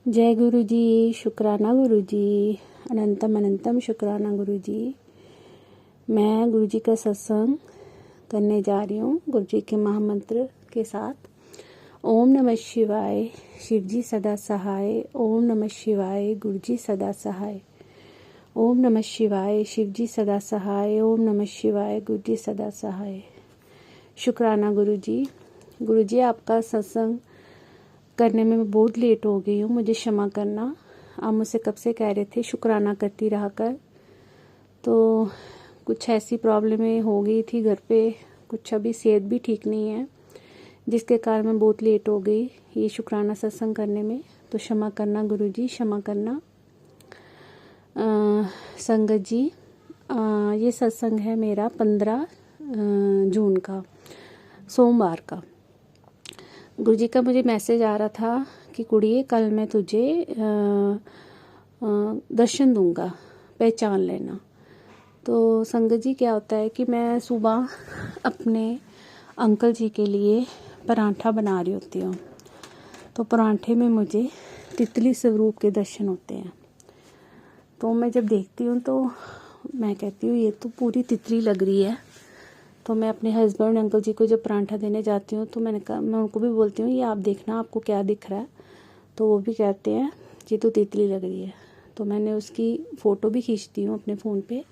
जय गुरु जी। शुक्राना गुरु जी। अनंतम अनंतम शुक्राना गुरु जी। मैं गुरु जी का सत्संग करने जा रही हूँ गुरु जी के महामंत्र के साथ। ओम नमः शिवाय, शिव जी सदा सहाय। ओम नमः शिवाय, गुरु जी सदा सहाय। ओम नमः शिवाय, शिव जी सदा सहाय। ओम नमः शिवाय, गुरु जी सदा सहाय। शुक्राना गुरु जी। गुरु जी, आपका सत्संग करने में मैं बहुत लेट हो गई हूँ, मुझे क्षमा करना। आप मुझसे कब से कह रहे थे शुक्राना करती रहा कर, तो कुछ ऐसी प्रॉब्लमें हो गई थी घर पे, कुछ अभी सेहत भी ठीक नहीं है, जिसके कारण मैं बहुत लेट हो गई ये शुक्राना सत्संग करने में। तो क्षमा करना गुरु जी, क्षमा करना। संगत जी, ये सत्संग है मेरा 15 जून का, सोमवार का। गुरु जी का मुझे मैसेज आ रहा था कि कुड़िए कल मैं तुझे दर्शन दूंगा, पहचान लेना। तो संगत जी, क्या होता है कि मैं सुबह अपने अंकल जी के लिए परांठा बना रही होती हूँ, तो परांठे में मुझे तितली स्वरूप के दर्शन होते हैं। तो मैं जब देखती हूँ तो मैं कहती हूँ ये तो पूरी तितली लग रही है। तो मैं अपने हस्बैंड अंकल जी को जब परांठा देने जाती हूँ तो मैं उनको भी बोलती हूँ ये आप देखना आपको क्या दिख रहा है। तो वो भी कहते हैं ये तो तितली लग रही है। तो मैंने उसकी फ़ोटो भी खींचती हूँ अपने फ़ोन पे।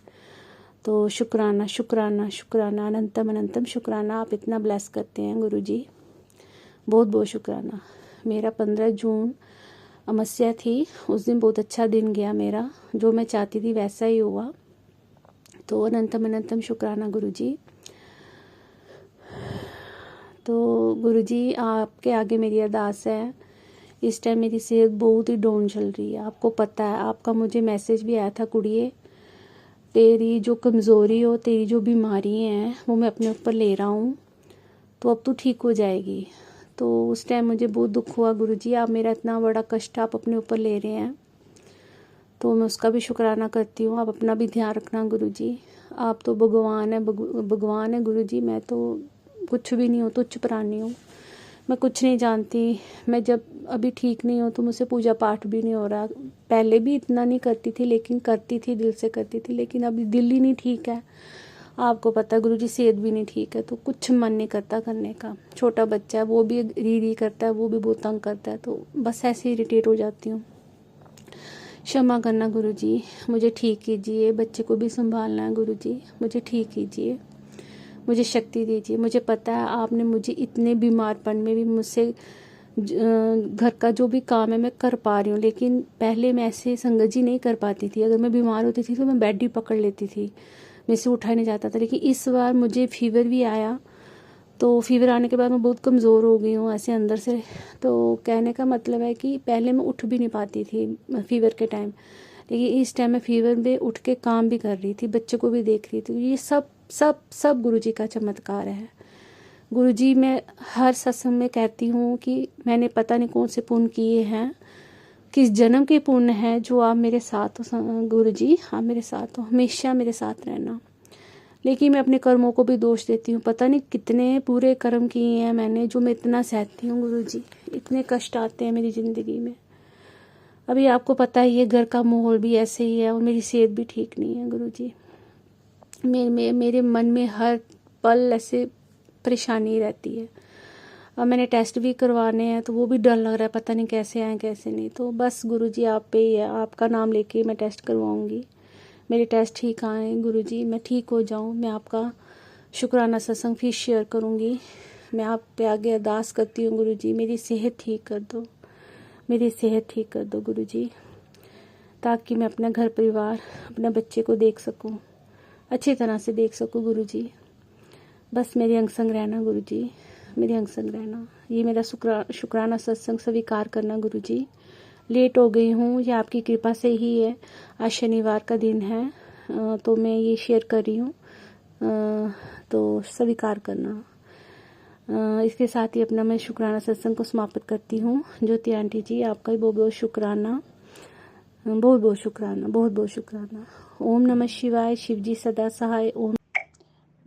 तो शुक्राना शुक्राना शुक्राना, अनंतम अनंतम शुक्राना। आप इतना ब्लेस करते हैं गुरु जी, बहुत बहुत शुक्राना। मेरा 15 जून अमावस्या थी, उस दिन बहुत अच्छा दिन गया मेरा, जो मैं चाहती थी वैसा ही हुआ। तो अनंतम अनंतम शुक्राना गुरु जी। तो गुरु जी, आपके आगे मेरी अरदास है। इस टाइम मेरी सेहत बहुत ही डाउन चल रही है, आपको पता है। आपका मुझे मैसेज भी आया था, कुड़िए तेरी जो कमज़ोरी हो, तेरी जो बीमारी हैं वो मैं अपने ऊपर ले रहा हूँ, तो अब तू ठीक हो जाएगी। तो उस टाइम मुझे बहुत दुख हुआ गुरु जी, आप मेरा इतना बड़ा कष्ट आप अपने ऊपर ले रहे हैं, तो मैं उसका भी शुक्राना करती हूँ। आप अपना भी ध्यान रखना गुरु जी। आप तो भगवान है, भगवान है गुरु जी। मैं तो कुछ भी नहीं हूँ, तुच्छ प्राणी हूँ, मैं कुछ नहीं जानती। मैं जब अभी ठीक नहीं हूँ तो मुझसे पूजा पाठ भी नहीं हो रहा। पहले भी इतना नहीं करती थी, लेकिन करती थी, दिल से करती थी, लेकिन अभी दिल ही नहीं ठीक है। आपको पता है गुरु जी, सेहत भी नहीं ठीक है, तो कुछ मन नहीं करता करने का। छोटा बच्चा है, वो भी री री करता है, वो भी बहुत तंग करता है, तो बस ऐसे इरिटेट हो जाती हूँ। क्षमा करना गुरु जी, मुझे ठीक कीजिए। बच्चे को भी संभालना है गुरु जी, मुझे ठीक कीजिए, मुझे शक्ति दीजिए। मुझे पता है आपने मुझे इतने बीमारपन में भी मुझसे घर का जो भी काम है मैं कर पा रही हूँ, लेकिन पहले मैं ऐसे संगत जी नहीं कर पाती थी। अगर मैं बीमार होती थी तो मैं बेड ही पकड़ लेती थी, मेरे से उठा नहीं जाता था। लेकिन इस बार मुझे फीवर भी आया, तो फीवर आने के बाद मैं बहुत कमज़ोर हो गई हूँ ऐसे अंदर से। तो कहने का मतलब है कि पहले मैं उठ भी नहीं पाती थी फीवर के टाइम, लेकिन इस टाइम मैं फीवर में उठ के काम भी कर रही थी, बच्चे को भी देख रही थी। ये सब सब सब गुरु जी का चमत्कार है गुरु जी। मैं हर सत्संग में कहती हूँ कि मैंने पता नहीं कौन से पुण्य किए हैं, किस जन्म के पुण्य है जो आप मेरे साथ हो गुरु जी। आप मेरे साथ हो, हमेशा मेरे साथ रहना। लेकिन मैं अपने कर्मों को भी दोष देती हूँ, पता नहीं कितने पूरे कर्म किए हैं मैंने जो मैं इतना सहती हूँ गुरु जी। इतने कष्ट आते हैं मेरी ज़िंदगी में। अभी आपको पता ही है, घर का माहौल भी ऐसे ही है और मेरी सेहत भी ठीक नहीं है गुरु जी। मेरे मन में हर पल ऐसे परेशानी रहती है। अब मैंने टेस्ट भी करवाने हैं, तो वो भी डर लग रहा है, पता नहीं कैसे आए कैसे नहीं। तो बस गुरु जी आप पे ही है, आपका नाम लेके मैं टेस्ट करवाऊंगी, मेरे टेस्ट ठीक आए गुरु जी, मैं ठीक हो जाऊं। मैं आपका शुक्राना सत्संग फिर शेयर करूंगी। मैं आप पे आगे अरदास करती हूँ गुरु जी, मेरी सेहत ठीक कर दो, मेरी सेहत ठीक कर दो गुरु जी, ताकि मैं अपना घर परिवार, अपने बच्चे को देख सकूं, अच्छी तरह से देख सकूं गुरु जी। बस मेरे अंग संग रहना गुरु जी, मेरे अंग संग रहना। ये मेरा शुक्राना सत्संग स्वीकार करना गुरु जी। लेट हो गई हूँ, ये आपकी कृपा से ही है। आज शनिवार का दिन है, तो मैं ये शेयर कर रही हूँ, तो स्वीकार करना। इसके साथ ही अपना मैं शुक्राना सत्संग को समाप्त करती हूँ। ज्योति आंटी जी, आपका भी बहुत बहुत शुक्राना, बहुत बहुत शुक्राना, बहुत बहुत शुक्राना। ओम नमः शिवाय, शिव जी सदा सहाय। ओम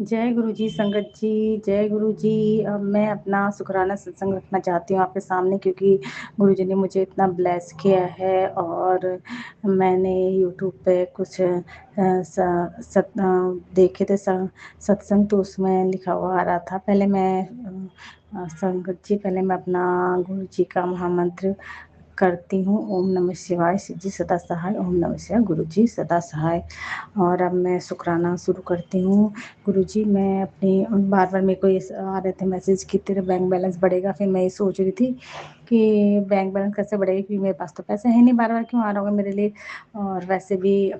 जय गुरु जी संगत जी, जय गुरु जी। मैं अपना शुक्राना सत्संग रखना चाहती हूँ आपके सामने, क्योंकि गुरु जी ने मुझे इतना ब्लेस किया है। और मैंने यूट्यूब पे कुछ देखे थे सत्संग, तो उसमें लिखा हुआ आ रहा था। पहले मैं संगत जी, पहले मैं अपना गुरु जी का महामंत्र करती हूँ। ओम नमः शिवाय, शिव जी सदा सहाय। ओम नमः शिवाय, गुरु जी सदा सहाय। और अब मैं शुक्राना शुरू करती हूँ। गुरु जी, मैं अपनी बार बार मेरे को ये आ रहे थे मैसेज कि तेरा बैंक बैलेंस बढ़ेगा। फिर मैं ये सोच रही थी कि बैंक बैलेंस कैसे बढ़ेगा, क्योंकि मेरे पास तो पैसे है नहीं, बार बार क्यों आ रहा होगा मेरे लिए। और वैसे भी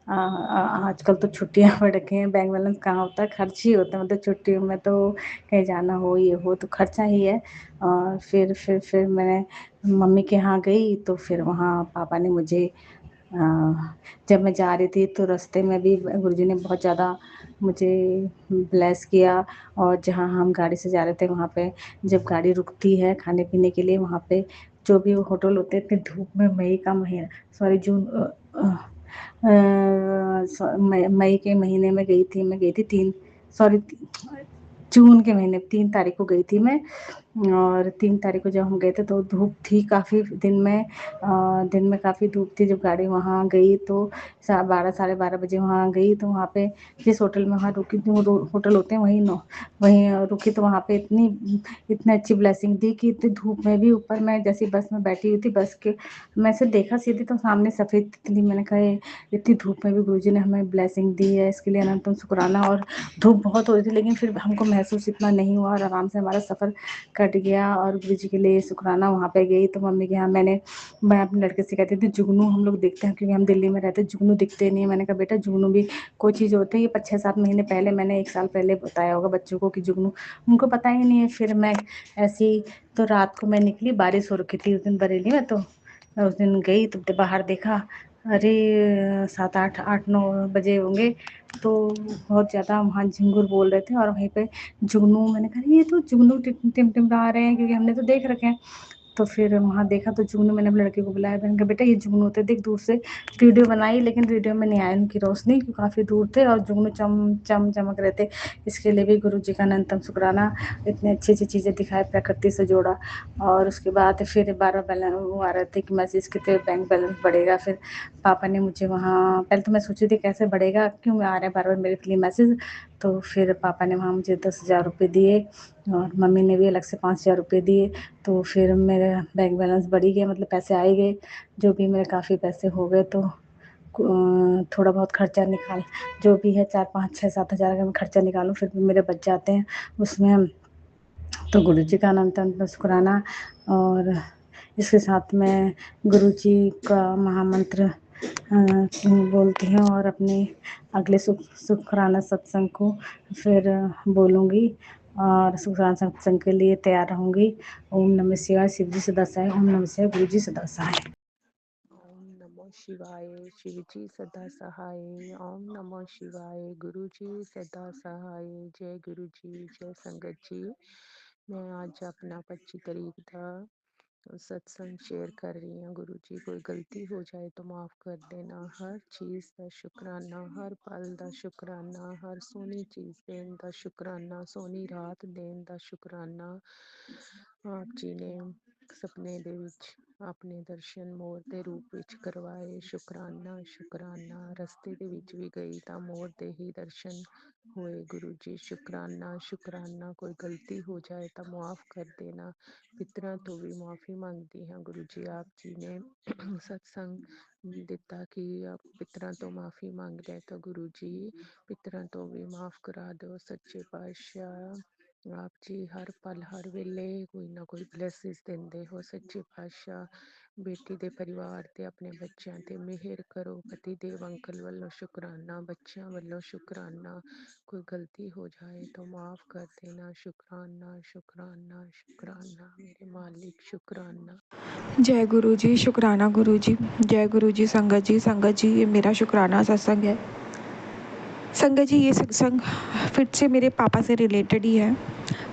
आजकल तो छुट्टियां पड़ रखी हैं, बैंक बैलेंस कहाँ होता है, खर्च ही होता है। मतलब छुट्टियों में तो कहीं जाना हो, ये हो, तो खर्चा ही है। और फिर मैंने मम्मी के यहाँ गई, तो फिर वहाँ पापा ने मुझे जब मैं जा रही थी तो रास्ते में भी गुरुजी ने बहुत ज़्यादा मुझे ब्लेस किया। और जहाँ हम गाड़ी से जा रहे थे, वहाँ पे जब गाड़ी रुकती है खाने पीने के लिए, वहाँ पे जो भी होटल होते हैं, इतनी धूप में, मई का महीना, सॉरी जून, मई के महीने में गई थी। मैं गई थी जून के महीने 3 तारीख को गई थी मैं। और 3 तारीख को जब हम गए थे तो धूप थी काफ़ी, दिन में काफ़ी धूप थी। जब गाड़ी वहाँ गई तो 12 साढ़े 12 बजे वहाँ गई, तो वहाँ पे जिस होटल में वहाँ रुकी थी, वो होटल होते हैं वहीं रुकी। तो वहाँ पे इतनी अच्छी ब्लेसिंग दी कि इतनी धूप में भी, ऊपर मैं जैसी बस में बैठी हुई थी, बस के मैं से देखा सीधी तो सामने सफ़ेद तितली। मैंने कहा इतनी धूप में भी गुरुजी ने हमें ब्लेसिंग दी है, इसके लिए अनंतम शुक्राना। और धूप बहुत हो रही थी, लेकिन फिर हमको महसूस इतना नहीं हुआ, और आराम से हमारा सफ़र कट गया। और गुरुजी के लिए शुक्राना। वहाँ पे गई तो मम्मी के यहाँ मैं अपने लड़के से कहती थी, जुगनू हम लोग देखते हैं, क्योंकि हम दिल्ली में रहते, जुगनू दिखते नहीं है। मैंने कहा बेटा, जुगनू भी कोई चीज़ होती है। ये 6-7 महीने पहले, मैंने 1 साल पहले बताया होगा बच्चों को कि जुगनू, उनको पता ही नहीं है। फिर मैं ऐसी, तो रात को मैं निकली, बारिश हो रखी थी उस दिन बरेली में, तो मैं उस दिन गई तो बाहर देखा, अरे 7-8-9 बजे होंगे, तो बहुत ज़्यादा वहाँ झिंगुर बोल रहे थे। और वहीं पे जुगनू, मैंने कहा ये तो जुगनू टिमटिमा रहे हैं, क्योंकि हमने तो देख रखे हैं। तो फिर वहाँ देखा तो जुगनू, मैंने अपने लड़के को बुलाया, मैंने कहा बेटा ये जुगनू होते, देख दूर से। वीडियो बनाई, लेकिन वीडियो में नहीं आया उनकी रोशनी, क्योंकि काफ़ी दूर थे और जुगनू चमक रहे थे। इसके लिए भी गुरु जी का अनंतम शुक्राना, इतनी अच्छी अच्छी चीज़ें दिखाए, प्रकृति से जोड़ा। और उसके बाद फिर 12 बैलेंस वो आ रहे थे कि मैसेज कितने बैंक बैलेंस बढ़ेगा। फिर पापा ने मुझे वहाँ, पहले तो मैं सोची थी कैसे बढ़ेगा, क्यों आ रहे हैं बार बार मेरे लिए मैसेज। तो फिर पापा ने वहाँ मुझे 10,000 रुपये दिए, और मम्मी ने भी अलग से 5,000 रुपये दिए। तो फिर मेरा बैंक बैलेंस बढ़ ही गया, मतलब पैसे आए गए, जो भी मेरे काफ़ी पैसे हो गए। तो थोड़ा बहुत खर्चा निकाल, जो भी है 4-5-6-7 हज़ार अगर मैं खर्चा निकालूँ, फिर भी मेरे बच जाते हैं उसमें। तो गुरु जी का अनंत शुक्राना। और इसके साथ में गुरु जी का महामंत्र बोलती हूँ, और अपने अगले शुक्राना सत्संग को फिर बोलूँगी, और शुक्राना सत्संग के लिए तैयार रहूँगी। ओम नमः शिवाय, शिव जी सदा सहाय। ओम नमः शिवाय, गुरु जी सदा सहाय। ओम नमो शिवाय, शिव जी सदा सहाय। ओम नमो शिवाय, गुरु जी सदा सहाय। जय गुरु जी, जय संगत जी। मैं आज अपना 25 तारीख का सत्संग शेयर कर रही हूँ। गुरु जी, कोई गलती हो जाए तो माफ़ कर देना। हर चीज़ का शुक्राना, हर पल का शुक्राना, हर सोनी चीज़ देन का शुक्राना, सोनी रात देन का शुक्राना। आप जी ने सपने दे विच अपने दर्शन मोर के रूप विच करवाए। शुक्राना शुक्राना। रस्ते दे विच भी गई तो मोर के ही दर्शन होए। गुरु जी शुक्राना शुक्राना। कोई गलती हो जाए तो माफ़ कर देना। पितरों तो भी माफ़ी मांगती हाँ गुरु जी। आप जी ने सत्संग दिता कि आप पितरों तो माफ़ी मांग रहे, तो गुरु जी पितरों तो भी माफ़ करा दो। सच्चे पातशाह, आप जी हर पल हर वेले कोई ना कोई ब्लेसिस देंदे हो। सच्चे पातशाह, बेटी दे परिवार ते अपने बच्चों ते मेहर करो। पति देव अंकल वालों शुक्राना, बच्चों वालों शुक्राना। कोई गलती हो जाए तो माफ़ कर देना। शुक्राना शुक्राना शुक्राना, मेरे मालिक शुक्राना। जय गुरु जी, शुक्राना गुरु जी। जय गुरु जी संगत जी। संगत जी, ये मेरा शुक्राना सत्संग है। संगत जी, ये सत्संग फिर से मेरे पापा से रिलेटेड ही है।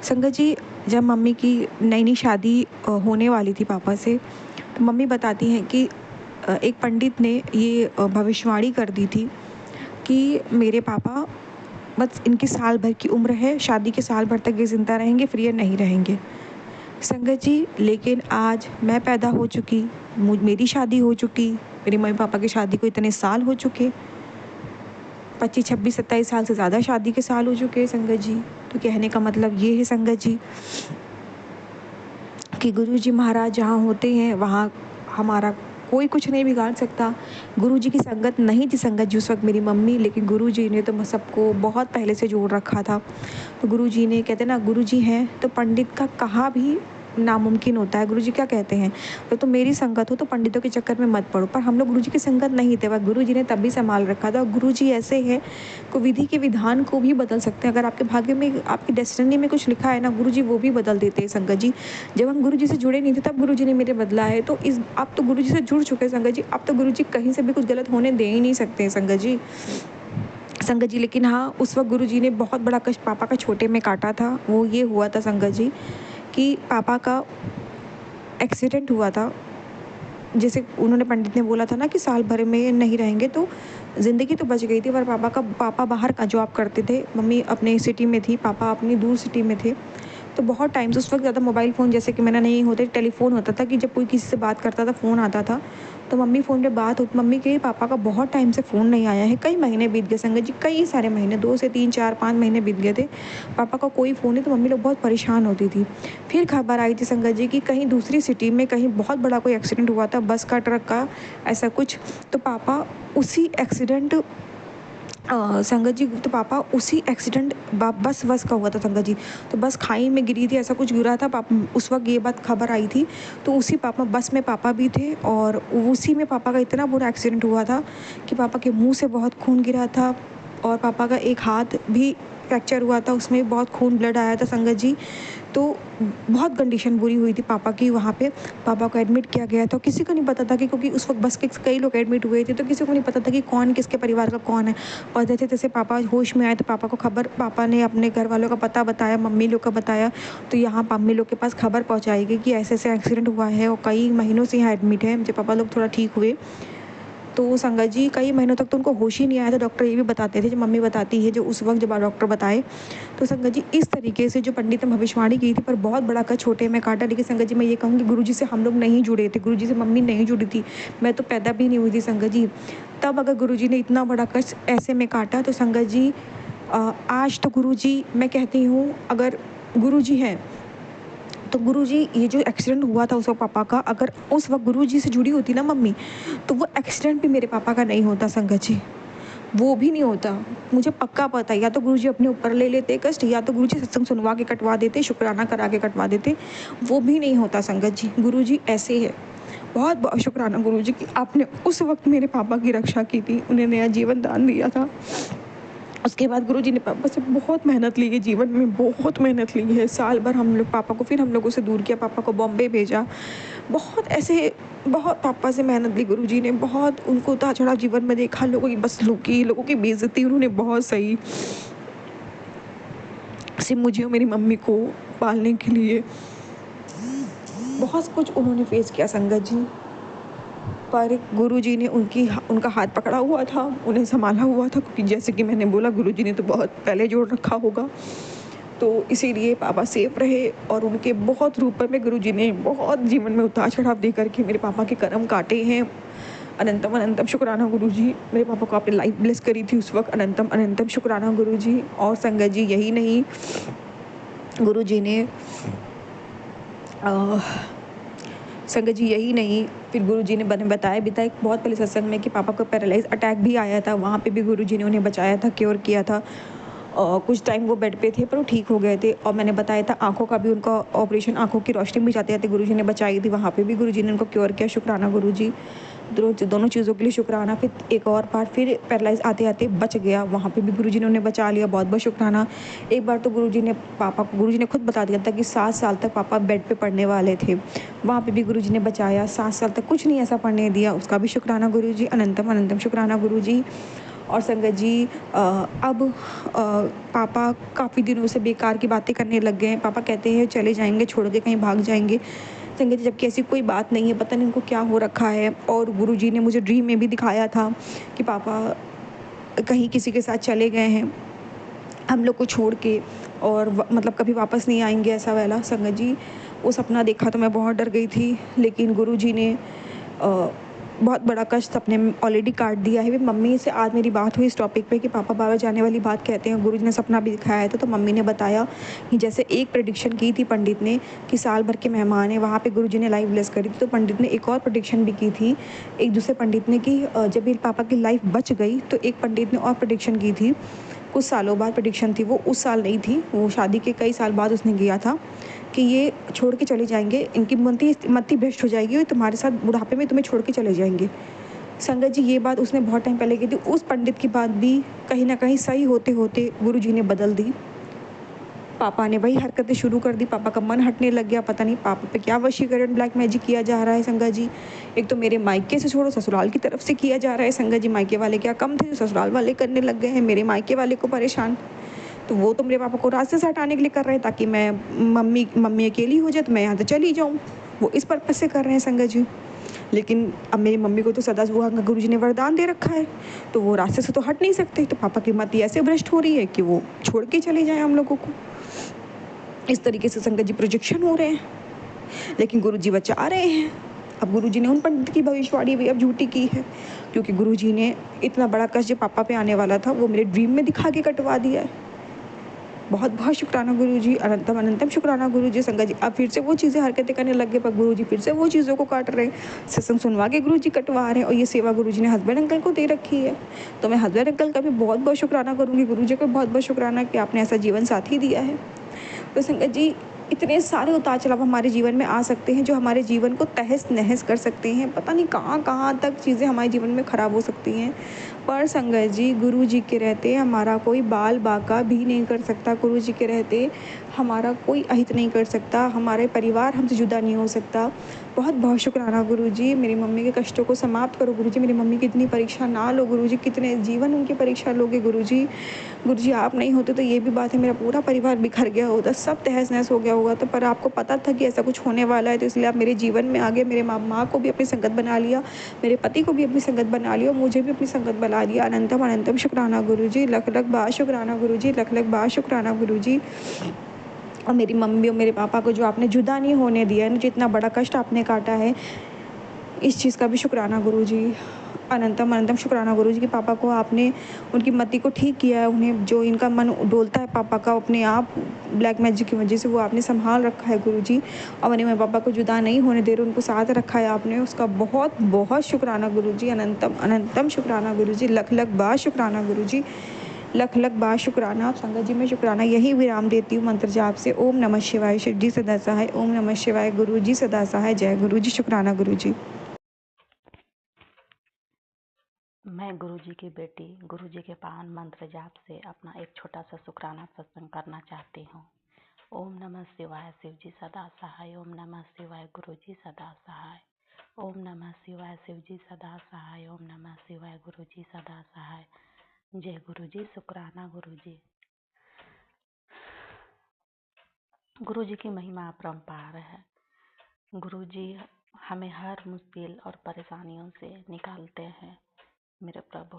संगत जी, जब मम्मी की नई नई शादी होने वाली थी पापा से, तो मम्मी बताती हैं कि एक पंडित ने ये भविष्यवाणी कर दी थी कि मेरे पापा बस इनकी साल भर की उम्र है, शादी के साल भर तक ये ज़िंदा रहेंगे, फिर ये नहीं रहेंगे संगत जी। लेकिन आज मैं पैदा हो चुकी, मेरी शादी हो चुकी, मेरे मम्मी पापा की शादी को इतने साल हो चुके, 25 26 27 साल से ज़्यादा शादी के साल हो चुके हैं संगत जी। तो कहने का मतलब ये है संगत जी कि गुरुजी महाराज जहाँ होते हैं वहाँ हमारा कोई कुछ नहीं बिगाड़ सकता। गुरुजी की संगत नहीं थी संगत जी उस वक्त मेरी मम्मी, लेकिन गुरुजी ने तो सबको बहुत पहले से जोड़ रखा था। तो गुरुजी ने, कहते ना गुरुजी हैं तो पंडित का कहाँ भी नामुमकिन होता है। गुरुजी क्या कहते हैं, तो मेरी संगत हो तो पंडितों के चक्कर में मत पड़ो। पर हम लोग गुरुजी की संगत नहीं थे, वह गुरुजी ने तभी संभाल रखा था। गुरुजी ऐसे हैं को विधि के विधान को भी बदल सकते हैं। अगर आपके भाग्य में, आपकी डेस्टिनी में कुछ लिखा है ना, गुरुजी वो भी बदल देते हैं संगत जी। जब हम गुरुजी से जुड़े नहीं थे तब गुरुजी ने मेरे बदला है। तो इस आप तो गुरुजी से जुड़ चुके हैं संगत जी, आप तो गुरुजी कहीं से भी कुछ गलत होने दे ही नहीं सकते हैं संगत जी। संगत जी लेकिन हाँ, उस वक्त गुरुजी ने बहुत बड़ा कष्ट पापा का छोटे में काटा था। वो ये हुआ था संगत जी कि पापा का एक्सीडेंट हुआ था। जैसे उन्होंने, पंडित ने बोला था ना कि साल भर में नहीं रहेंगे, तो ज़िंदगी तो बच गई थी। पर पापा बाहर का जॉब करते थे, मम्मी अपने सिटी में थी, पापा अपनी दूर सिटी में थे। तो बहुत टाइम से उस वक्त ज़्यादा मोबाइल फ़ोन जैसे कि मैंने नहीं होते, टेलीफोन होता था कि जब कोई किसी से बात करता था फ़ोन आता था, तो मम्मी फ़ोन पे बात होती। मम्मी के पापा का बहुत टाइम से फ़ोन नहीं आया है, कई महीने बीत गए संगत जी, कई सारे महीने, 2 से 3 4 5 महीने बीत गए थे, पापा का कोई फ़ोन नहीं। तो मम्मी लोग बहुत परेशान होती थी। फिर खबर आई थी संगत जी कि कहीं दूसरी सिटी में कहीं बहुत बड़ा कोई एक्सीडेंट हुआ था, बस का, ट्रक का, ऐसा कुछ। तो पापा उसी एक्सीडेंट संगत जी, तो पापा उसी एक्सीडेंट बस का हुआ था संगत जी। तो बस खाई में गिरी थी, ऐसा कुछ गिरा था। पापा उस वक्त ये बात खबर आई थी, तो उसी पापा बस में पापा भी थे, और उसी में पापा का इतना बुरा एक्सीडेंट हुआ था कि पापा के मुंह से बहुत खून गिरा था, और पापा का एक हाथ भी फ्रैक्चर हुआ था, उसमें बहुत खून, ब्लड आया था संगत जी। तो बहुत कंडीशन बुरी हुई थी पापा की। वहाँ पे पापा को एडमिट किया गया था, किसी को नहीं पता था कि, क्योंकि उस वक्त बस के कई लोग एडमिट हुए थे, तो किसी को नहीं पता था कि कौन किसके परिवार का कौन है। और जैसे तैसे पापा होश में आए तो पापा को खबर, पापा ने अपने घर वालों का पता बताया, मम्मी लोग का बताया, तो यहाँ मम्मी लोग के पास खबर पहुँचाई गई कि ऐसे ऐसे एक्सीडेंट हुआ है, और कई महीनों से यहाँ एडमिट है। जब पापा लोग थोड़ा ठीक हुए तो संगत जी कई महीनों तक तो उनको होश ही नहीं आया था। डॉक्टर ये भी बताते थे, जो मम्मी बताती है, जो उस वक्त जब डॉक्टर बताए। तो संगत जी इस तरीके से जो पंडित ने भविष्यवाणी की थी, पर बहुत बड़ा का छोटे में काटा। लेकिन संगत जी मैं ये कहूँगी, गुरुजी से हम लोग नहीं जुड़े थे, गुरुजी से मम्मी नहीं जुड़ी थी, मैं तो पैदा भी नहीं हुई थी संगत जी। तब अगर गुरुजी ने इतना बड़ा कष्ट ऐसे में काटा, तो संगत जी आज तो गुरुजी, मैं कहती हूँ अगर गुरुजी हैं तो गुरुजी, ये जो एक्सीडेंट हुआ था उस वक्त पापा का, अगर उस वक्त गुरुजी से जुड़ी होती ना मम्मी, तो वो एक्सीडेंट भी मेरे पापा का नहीं होता संगत जी, वो भी नहीं होता। मुझे पक्का पता है, या तो गुरुजी अपने ऊपर ले लेते कष्ट, या तो गुरुजी सत्संग सुनवा के कटवा देते, शुक्राना करा के कटवा देते, वो भी नहीं होता संगत जी। गुरुजी ऐसे है। बहुत बहुत शुक्राना गुरुजी कि आपने उस वक्त मेरे पापा की रक्षा की थी, उन्हें नया जीवन दान दिया था। उसके बाद गुरुजी ने पापा से बहुत मेहनत ली है, जीवन में बहुत मेहनत ली है। साल भर हम लोग पापा को, फिर हम लोगों से दूर किया, पापा को बॉम्बे भेजा, बहुत ऐसे, बहुत पापा से मेहनत ली गुरुजी ने। बहुत उनको उतार चढ़ाव जीवन में देखा, लोगों की बदसलूकी, लोगों की बेइज्जती उन्होंने बहुत सही, सिर्फ मुझे और मेरी मम्मी को पालने के लिए बहुत कुछ उन्होंने फेस किया संगत जी। पर गुरुजी ने उनका हाथ पकड़ा हुआ था, उन्हें संभाला हुआ था, क्योंकि जैसे कि मैंने बोला गुरुजी ने तो बहुत पहले जोड़ रखा होगा, तो इसीलिए पापा सेफ रहे। और उनके बहुत रूप में गुरुजी ने बहुत जीवन में उतार चढ़ाव दे करके मेरे पापा के कर्म काटे हैं। अनंतम अनंतम शुक्राना गुरुजी, मेरे पापा को आपने लाइफ ब्लेस करी थी उस वक्त, अनंतम अनंतम शुक्राना गुरुजी। और संगत जी यही नहीं, गुरुजी ने संगत जी यही नहीं, फिर गुरुजी ने बताया भी था एक बहुत पहले सत्संग में कि पापा को पैरालाइज अटैक भी आया था, वहाँ पे भी गुरुजी ने उन्हें बचाया था, क्योर किया था। कुछ टाइम वो बेड पे थे पर वो ठीक हो गए थे। और मैंने बताया था आंखों का भी उनका ऑपरेशन, आंखों की रोशनी भी जाते जाते गुरुजी ने बचाई थी, वहाँ पे भी गुरुजी ने उनको क्योर किया। शुक्राना गुरुजी, दोनों चीज़ों के लिए शुक्राना। फिर एक और बार फिर पैरालाइज आते आते बच गया, वहाँ पे भी गुरुजी ने उन्हें बचा लिया, बहुत बहुत शुक्राना। एक बार तो गुरुजी ने पापा को, गुरुजी ने खुद बता दिया था कि 7 साल तक पापा बेड पे पड़ने वाले थे, वहाँ पे भी गुरुजी ने बचाया, 7 साल तक कुछ नहीं ऐसा पढ़ने दिया, उसका भी शुक्राना गुरुजी, अनंतम अनंतम शुक्राना गुरुजी। और संगत जी अब पापा काफ़ी दिनों से बेकार की बातें करने लग गए हैं। पापा कहते हैं चले जाएंगे, छोड़ के कहीं भाग जाएंगे संगत जी, जबकि ऐसी कोई बात नहीं है, पता नहीं इनको क्या हो रखा है। और गुरुजी ने मुझे ड्रीम में भी दिखाया था कि पापा कहीं किसी के साथ चले गए हैं, हम लोग को छोड़ के और मतलब कभी वापस नहीं आएंगे ऐसा वाला। संगत जी वो सपना देखा तो मैं बहुत डर गई थी, लेकिन गुरुजी ने बहुत बड़ा कष्ट सपने में ऑलरेडी काट दिया है। मम्मी से आज मेरी बात हुई इस टॉपिक पे कि पापा बाबा जाने वाली बात कहते हैं, गुरुजी ने सपना भी दिखाया था। तो मम्मी ने बताया कि जैसे एक प्रेडिक्शन की थी पंडित ने कि साल भर के मेहमान हैं, वहाँ पे गुरुजी ने लाइफ ब्लेस करी थी। तो पंडित ने एक और प्रेडिक्शन भी की थी, एक दूसरे पंडित ने, कि जब मेरे पापा की लाइफ बच गई तो एक पंडित ने और प्रेडिक्शन की थी, कुछ सालों बाद प्रेडिक्शन थी, वो उस साल नहीं थी, वो शादी के कई साल बाद उसने किया था कि ये छोड़ के चले जाएंगे, इनकी मति भ्रष्ट हो जाएगी और तुम्हारे साथ बुढ़ापे में तुम्हें छोड़ के चले जाएंगे। संगत जी ये बात उसने बहुत टाइम पहले की थी। उस पंडित की बात भी कहीं ना कहीं सही होते होते गुरुजी ने बदल दी। पापा ने वही हरकतें शुरू कर दी, पापा का मन हटने लग गया। पता नहीं पापा पे क्या वशीकरण ब्लैक मैजिक किया जा रहा है संगत जी। एक तो मेरे मायके से छोड़ो, ससुराल की तरफ से किया जा रहा है संगत जी। मायके वाले क्या कम थे, ससुराल वाले करने लग गए हैं मेरे मायके वाले को परेशान। तो वो तो मेरे पापा को रास्ते से हटाने के लिए कर रहे हैं ताकि मैं मम्मी अकेली हो जाए तो मैं यहाँ से चली जाऊँ, वो इस पर्पज़ से कर रहे हैं संगत जी। लेकिन अब मेरी मम्मी को तो सदा हुआ गुरु जी ने वरदान दे रखा है, तो वो रास्ते से तो हट नहीं सकते। तो पापा की मति ऐसे भ्रष्ट हो रही है कि वो छोड़ के चले जाएं हम लोगों को। इस तरीके से संगत जी प्रोजेक्शन हो रहे हैं, लेकिन गुरु जी बचा रहे हैं। अब गुरु जी ने उन पंडित की भविष्यवाणी भी अब झूठी की है, क्योंकि गुरु जी ने इतना बड़ा कष्ट जो पापा पे आने वाला था वो मेरे ड्रीम में दिखा के कटवा दिया है। बहुत बहुत शुक्राना गुरुजी, अनंतम अनंतम शुक्राना गुरुजी। संगत जी अब फिर से वो चीज़ें हरकतें करने लग गए, पर गुरुजी फिर से वो चीज़ों को काट रहे हैं। सत्संग सुनवा के गुरुजी कटवा रहे हैं, और ये सेवा गुरुजी ने हस्बैंड अंकल को दे रखी है। तो मैं हस्बैंड अंकल का भी बहुत बहुत शुक्राना करूँगी, गुरुजी का बहुत बहुत शुक्राना कि आपने ऐसा जीवन साथी दिया है। तो संगत जी इतने सारे उतार चढ़ाव हमारे जीवन में आ सकते हैं जो हमारे जीवन को तहस नहस कर सकते हैं। पता नहीं कहाँ कहाँ तक चीज़ें हमारे जीवन में ख़राब हो सकती हैं, पर संगत जी गुरु जी के रहते हमारा कोई बाल बाका भी नहीं कर सकता। गुरु जी के रहते हमारा कोई अहित नहीं कर सकता, हमारे परिवार हमसे जुदा नहीं हो सकता। बहुत बहुत शुक्राना गुरु जी, मेरी मम्मी के कष्टों को समाप्त करो गुरु जी। मेरी मम्मी की इतनी परीक्षा ना लो गुरु जी, कितने जीवन उनकी परीक्षा लोगे गुरु जी। गुरु जी आप नहीं होते तो ये भी बात है, मेरा पूरा परिवार बिखर गया होता, सब तहस नहस हो गया होगा। तो पर आपको पता था कि ऐसा कुछ होने वाला है, तो इसलिए आप मेरे जीवन में आ गए। मेरे माँ को भी अपनी संगत बना लिया, मेरे पति को भी अपनी संगत बना लिया, मुझे भी अपनी संगत बना लिया। अनंतम अनंतम शुक्राना गुरु जी, लख लख बार शुक्राना गुरु जी, लख लख बार शुक्राना गुरु जी। और मेरी मम्मी और मेरे पापा को जो आपने जुदा नहीं होने दिया है, जितना बड़ा कष्ट आपने काटा है, इस चीज़ का भी शुक्राना गुरु जी। अनंतम अनंतम शुक्राना गुरु जी कि पापा को आपने उनकी मति को ठीक किया है। उन्हें जो इनका मन डोलता है पापा का अपने आप ब्लैक मैजिक की वजह से, वो आपने संभाल रखा है गुरु जी। और मैंने मेरे पापा को जुदा नहीं होने दे रहे, उनको साथ रखा है आपने, उसका बहुत बहुत शुक्राना गुरु जी। अनंतम अनंतम शुक्राना गुरु जी, लख लख बार शुक्राना गुरु जी, लख लख बार शुक्राना। संगत जी मैं शुक्राना यही विराम देती हूँ मंत्र जाप से। ओम नमः शिवाय, शिव जी सदा सहाय। ओम नमः शिवाय, गुरु जी सदा सहाय। जय गुरु जी, शुक्राना गुरु जी। मैं गुरुजी की बेटी गुरुजी के पावन मंत्र जाप से अपना एक छोटा सा शुक्राना सत्संग करना चाहती हूँ। ओम नमः शिवाय, शिव जी सदा सहाय। ओम नमः शिवाय, गुरुजी सदा सहाय। ओम नमः शिवाय, शिव जी सदा सहाय। ओम नमः शिवाय, गुरुजी सदा सहाय। जय गुरुजी, शुक्राना गुरुजी। गुरुजी की महिमा अपरंपार है। गुरुजी हमें हर मुश्किल और परेशानियों से निकालते हैं। मेरे प्रभु,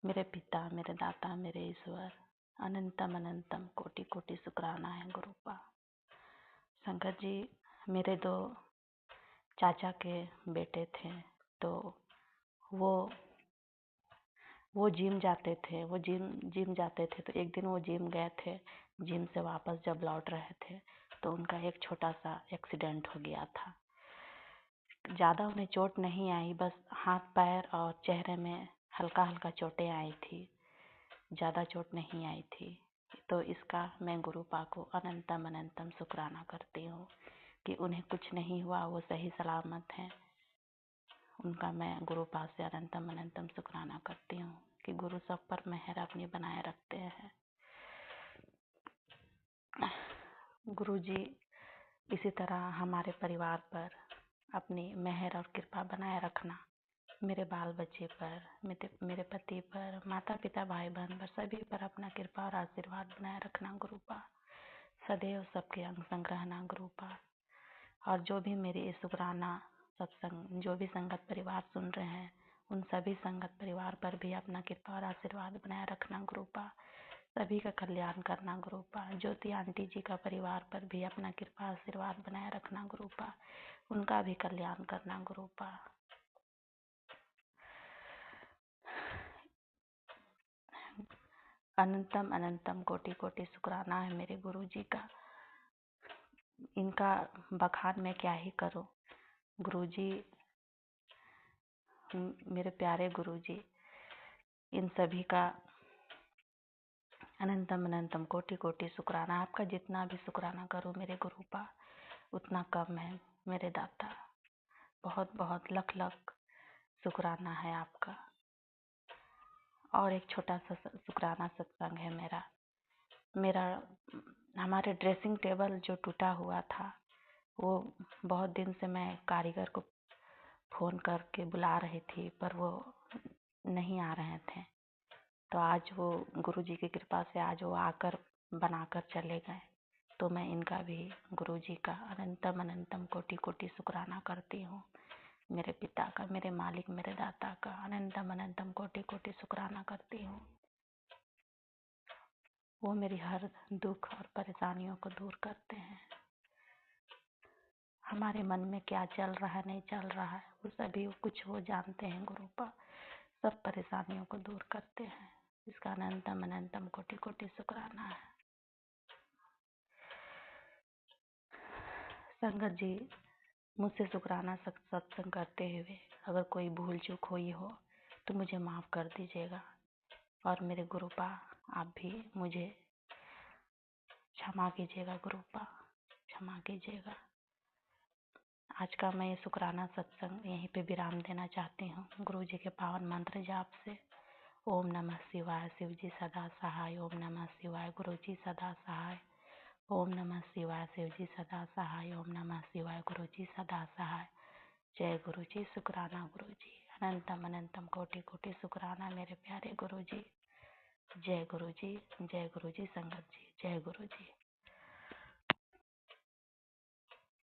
मेरे पिता, मेरे दाता, मेरे ईश्वर, अनंतम अनंतम कोटि कोटि शुक्राना है गुरुपा। शंकर जी मेरे 2 चाचा के बेटे थे, तो वो जिम जाते थे। जिम जाते थे, तो एक दिन वो जिम गए थे। जिम से वापस जब लौट रहे थे तो उनका एक छोटा सा एक्सीडेंट हो गया था। ज़्यादा उन्हें चोट नहीं आई, बस हाथ पैर और चेहरे में हल्का हल्का चोटें आई थी, ज़्यादा चोट नहीं आई थी। तो इसका मैं गुरुपा को अनंतम अनंतम शुक्राना करती हूँ कि उन्हें कुछ नहीं हुआ, वो सही सलामत हैं। उनका मैं गुरुपा से अनंतम अनंतम शुक्राना करती हूँ कि गुरु सब पर मेहर अपनी बनाए रखते हैं। गुरुजी इसी तरह हमारे परिवार पर अपनी मेहर और कृपा बनाए रखना, मेरे बाल बच्चे पर, मेरे पति पर, माता पिता, भाई बहन पर, सभी पर अपना कृपा और आशीर्वाद बनाए रखना गुरुपा। सदैव सबके अंग संग रहना गुरुपा। और जो भी मेरी इस शुक्राना सत्संग, जो भी संगत परिवार सुन रहे हैं, उन सभी संगत परिवार पर भी अपना कृपा और आशीर्वाद बनाए रखना गुरुपा। सभी का कल्याण करना गुरुपा। ज्योति आंटी जी का परिवार पर भी अपना कृपा आशीर्वाद बनाए रखना गुरुपा। उनका भी कल्याण करना गुरुपा। अनंतम अनंतम कोटि कोटि शुक्राना है मेरे गुरु जी का। इनका बखान मैं क्या ही करूं। गुरु जी, मेरे प्यारे गुरु जी, इन सभी का अनंतम अनंतम कोटि कोटि शुक्राना। आपका जितना भी शुक्राना करो मेरे गुरुपा उतना कम है मेरे दाता। बहुत बहुत लख लख शुक्राना है आपका। और एक छोटा सा शुक्राना सत्संग है मेरा हमारे ड्रेसिंग टेबल जो टूटा हुआ था, वो बहुत दिन से मैं कारीगर को फ़ोन करके बुला रही थी, पर वो नहीं आ रहे थे। तो आज वो गुरुजी की कृपा से आज वो आकर बनाकर चले गए। तो मैं इनका भी गुरुजी का अनंतम अनंतम कोटि कोटि शुक्राना करती हूँ। मेरे पिता का, मेरे मालिक, मेरे दाता का अनंतम अनंतम कोटि कोटि शुक्राना करती हूँ। वो मेरी हर दुख और परेशानियों को दूर करते हैं। हमारे मन में क्या चल रहा है, नहीं चल रहा है, वो सभी कुछ वो जानते हैं गुरुपा। सब परेशानियों को दूर करते हैं। इसका अनंतम अनंतम कोटि कोटि शुक्राना है। संगत जी, मुझसे शुक्राना सत्संग करते हुए अगर कोई भूल चूक हुई हो तो मुझे माफ़ कर दीजिएगा। और मेरे गुरुपा, आप भी मुझे क्षमा कीजिएगा गुरुपा, क्षमा कीजिएगा। आज का मैं ये शुक्राना सत्संग यहीं पे विराम देना चाहती हूँ गुरु जी के पावन मंत्र जाप से। ओम नमः शिवाय, शिव जी सदा सहाय। ओम नमः शिवाय, गुरु जी सदा सहाय। ओम नमः शिवाय, शिव जी सदा सहाय। ओम नमः शिवाय, गुरु जी सदा सहाय। जय गुरु जी, शुक्राना गुरु जी। अनंतम अनंतम कोटि कोटि शुक्राना मेरे प्यारे गुरु जी। जय गुरु जी, जय गुरु जी संगत जी, जय गुरु जी।